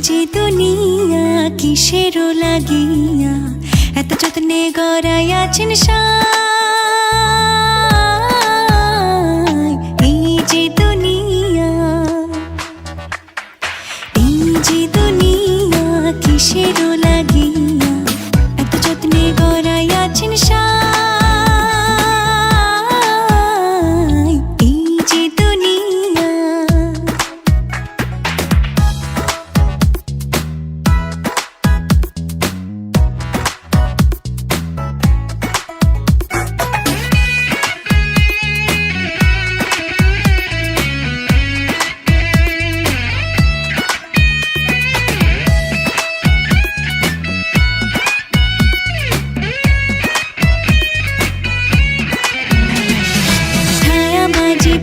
যে দুনিয়া কিসেরও লাগিয়া এত যত্নে গড়াইয়াছেন সাই। এই যে দুনিয়া কিসেরও লাগিয়া এত যত্নে গড়াইয়াছেন সাই। এই যে দুনিয়া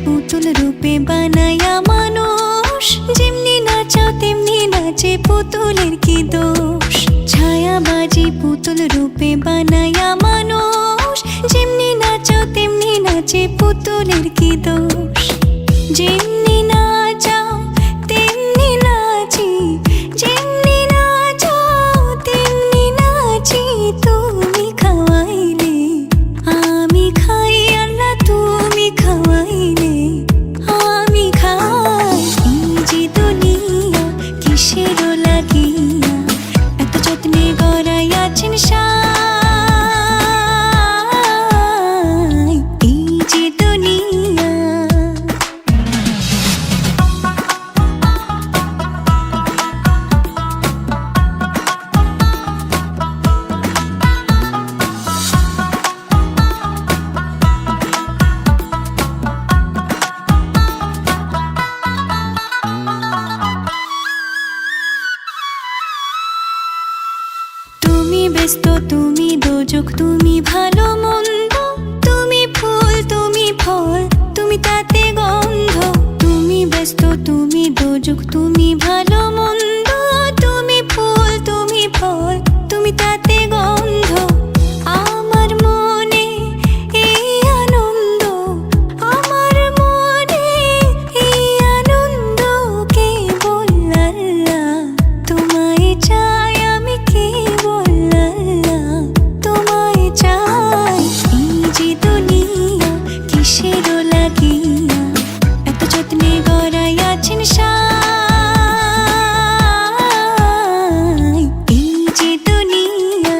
পুতুল রূপে বানায়া মানুষ, যেমনি নাচাও তেমনি নাচে, পুতুলের কি দোষ। ছায়াবাজি পুতুল রূপে বানায়া মানুষ, যেমনি নাচাও তেমনি নাচে, পুতুলের কি দোষ। যেমনি নাচাও তেমনি নাচি, যেমনি নাচাও তেমনি নাচি, তুমি খাওয়াইলে আমি খাই, আল্লাহ তুমি খাওয়াইলে আমি খাই। এই যে দুনিয়া কিসেরও লাগিয়া এত যত্নে গড়াইয়াছেন সাই। এই যে দুনিয়া তুমি ব্যস্ত, তুমি দোজক, তুমি ভালো মন্দ, তুমি ফুল, তুমি ফল, তুমি তাতে গন্ধ। তুমি ব্যস্ত, তুমি দোজক, তুমি ভালো মন্দ, তুমি ফুল, তুমি ফল, তুমি তাতে গন্ধ। আমার মনে এই আনন্দ, আমার মনে এই আনন্দ, কেবল আল্লাহ তোমায় চাই, আমি কেবল আল্লাহ তোমায় চাই। এই যে দুনিয়া কিসেরও লাগিয়া এত যত্নে গড়াইয়াছেন সাই। এই যে দুনিয়া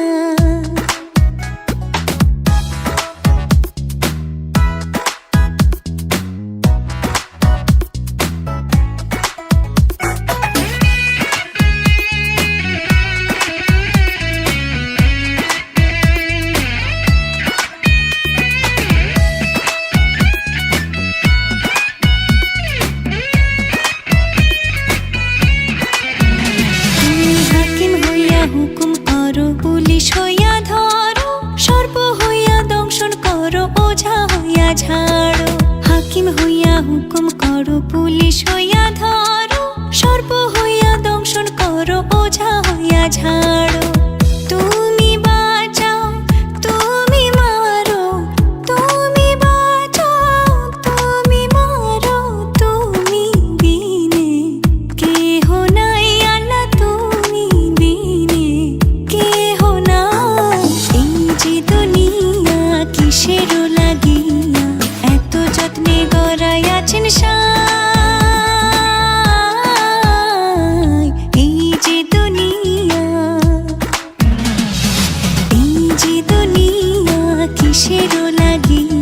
হুকুম করো, পুলিশ হইয়া ধরো, সর্প হইয়া দংশন করো, ওঝা হইয়া ঝাড়ো। হাকিম হইয়া হুকুম করো, পুলিশ হইয়া ধরো, সর্প হইয়া দংশন করো, ওঝা হইয়া ঝাড়ো। তুমি বাঁচাও, তুমি মারো, তুমি বাঁচাও, তুমি মারো, তুমি বিনে কেহ নাই, আল্লাহ তুমি বিনে কেহ নাই। এই যে দুনিয়া কিসেরও লাগিয়া এত যত্নে গড়াইয়াছেন সাই। এই যে দুনিয়া কিসেরও লাগিয়া